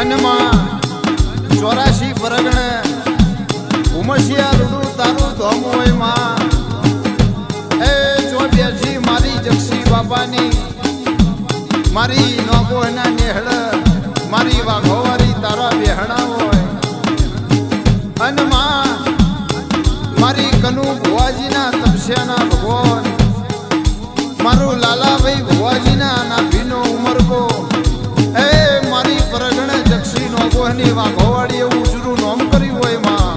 અનમાં 84 પરગણે ઉમસિયા રૂડું તારું ધોમ હોય માં એ જો બેઠી મારી જક્ષી બાપાની મારી નોગોના નેહળ મારી વાઘોવારી તારા બેહણા હોય અનમાં મારી કનુ ભુવાજીના તપસ્યાના ભગવાન મારું લાલાભાઈ ભુવાજીના નાભીનો ઉમરકો એ મારી પરગણે જક્ષી નોગોહની વાઘોવાડી એવું ઉજરું નોમ કર્યું હોય માં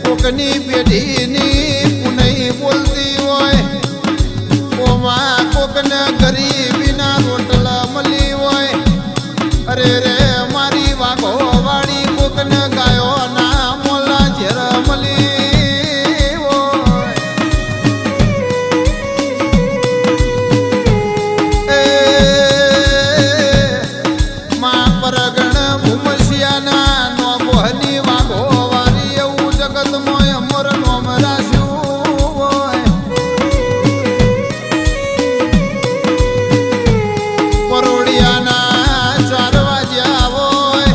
કોકની પેઢીની પુનઈ બોલતી હોય ઓમાં કોકને ગરીબીના રોટલા મળી હોય અરે રે મારી વાઘો વાળી કોકને ગાયો ના મોલા ઝેર મળી હોય એ માં પરગણ ભૂમસિયાના નોગોહની વાઘો વાળી એવું જગતમાં અમર નોમ રાખ્યું હોય પરોડિયાના 4 વાગ્યા હોય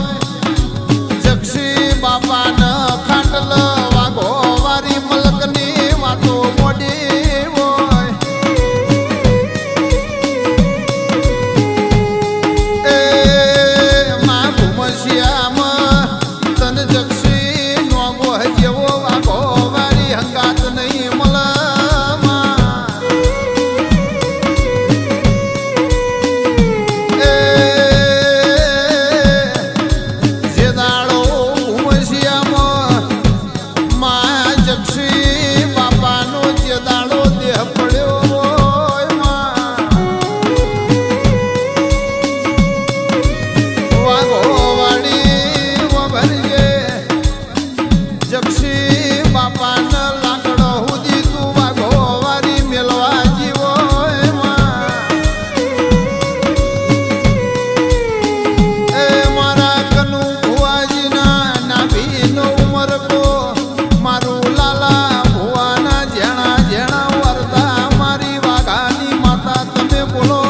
જક્ષી બાપાના ખાટલ વાઘો વારી મલકની વાતો મોડી હોય એ માં ભૂમસિયામાં તન જક્ષી નોગો જેવો વાઘો વારી હંગાત નહીં મળમાં એ જે દાડો ભૂમસિયામાં માં જક્ષી બાપાનો જે દાડો દેહ પડ્યો હોય માં વાઘો વાળી વભરજે જક્ષી બાપાના લાકડો હુદી તું વાઘો વારી મેલવા જીવો એ મારા કનુ ભુવાજીના નાભીનો ઉમરકો મારું લાલા ભુવાના જેણા જેણા વરતા મારી વાઘાની માતા તમે બોલો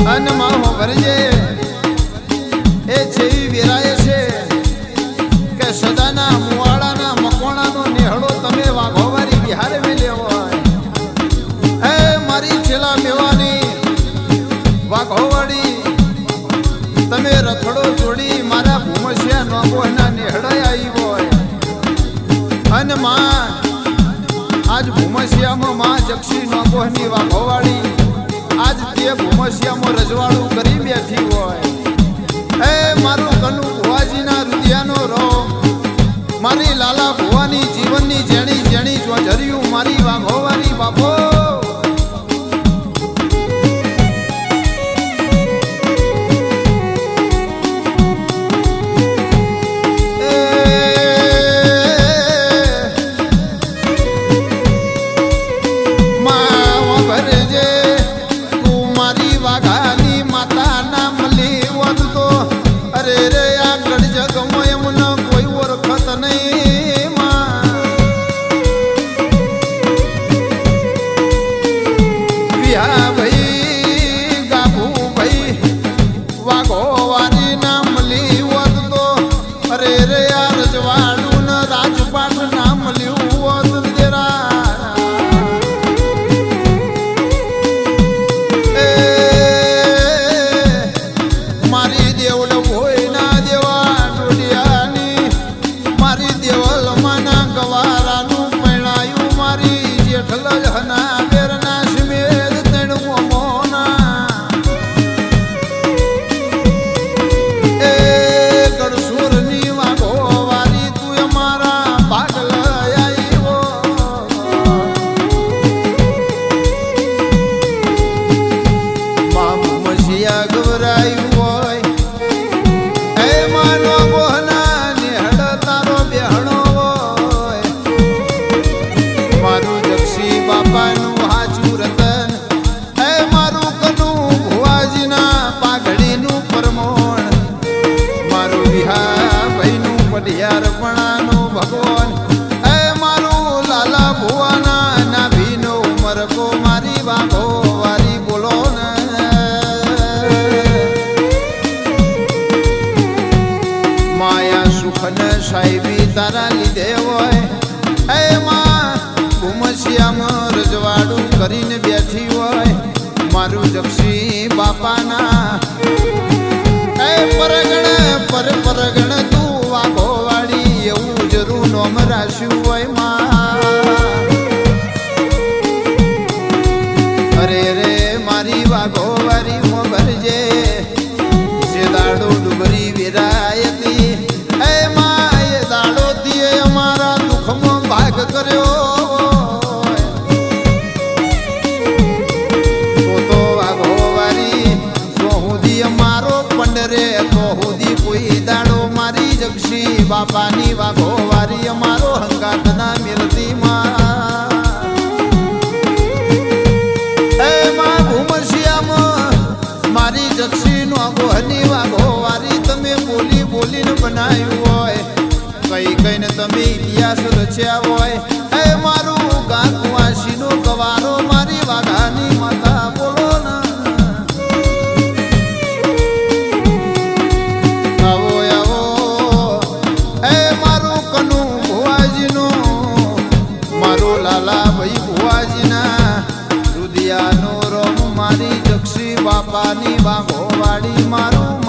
અનમાં હો ભરજે એ જેવી વેરાય છે કે સદાના મુવાડાના મકોણાનો નેહળો તમે વાઘોવારી બિહારે મેલ્યો હોય એ મારી છેલ્લા મેવાની વાઘોવાડી તમે રખડો જોડી મારા ભૂમસિયા નોગોહના નેહળાય આવી હોય અને માં આજ ભૂમસિયામાં માં જક્ષી નોગોહની વાઘોવાડી આજ તે ભૂમસિયામાં રજવાડું કરી બેઠી હોય એ મારું કનુ ભુવાજીના રુદિયાનો રો મારી લાલા ભુવાની જીવનની જેણી જેણી જોજર્યું મારી વાઘોવારી બાપો અરે રે આ ગઢ જગમાં એમને કોઈ ઓળખત નહીં માં વિહા ભાઈ ગાભુ ભાઈ વાઘો વારી નામ લી હોત તો અરે રે આ રજવાડું ને રાજપાટ નામ લ્યું હોત દેરા એ મારી દેવલ ભોયના દેવા ડોડિયાની મારી દેવલ માના ગવારાનું પૈણાયું મારી જેઠલ હના બેરના સ્મેદ તેણું મોના એ ગણસુરની વાઘો વારી તું અમારા ભાગલ આવ્યો મામુ મસિયા ગવરાયું હોય એ માનો ગોહના નેહળ તારો બેહણો હોય મારું જક્ષી બાપા તારા લીધે હોય એમાં ભૂમસિયામાં રજવાડું કરીને બેઠી હોય મારું જક્ષી બાપાના એ પરગણ તું વાઘો વાળી એવું જરૂર નોમ રાખ્યું હોય માં અરે રે મારી વાઘો વાળી મોગરજે જે દાડો ડુબરી વિરાયતી એ માં એ દાડો દીએ અમારા દુઃખમાં ભાગ કર્યો તો વાઘો વાળી સોહુદી અમારો પંડરે તો હુદી કોઈ દાડો મારી જક્ષી બાપાની વાઘો વાળી અમારો હંગાત ના મિલતી મારી જક્ષી નો ગોહની વાઘો વારી તમે બોલી બોલીને બનાવ્યું હોય કઈ કઈને તમે ઇતિહાસ રચ્યા હોય એ મારું ગાંકવાસી નો ગવારો મારી વાઘાની માતા બોલો ને આવો આવો એ મારું કનું ભુવાજીનું મારું લાલા ભાઈ ભુવાજીના રુદિયાનો રોમ મારી જક્ષી બાપાની વાઘો વાળી મારું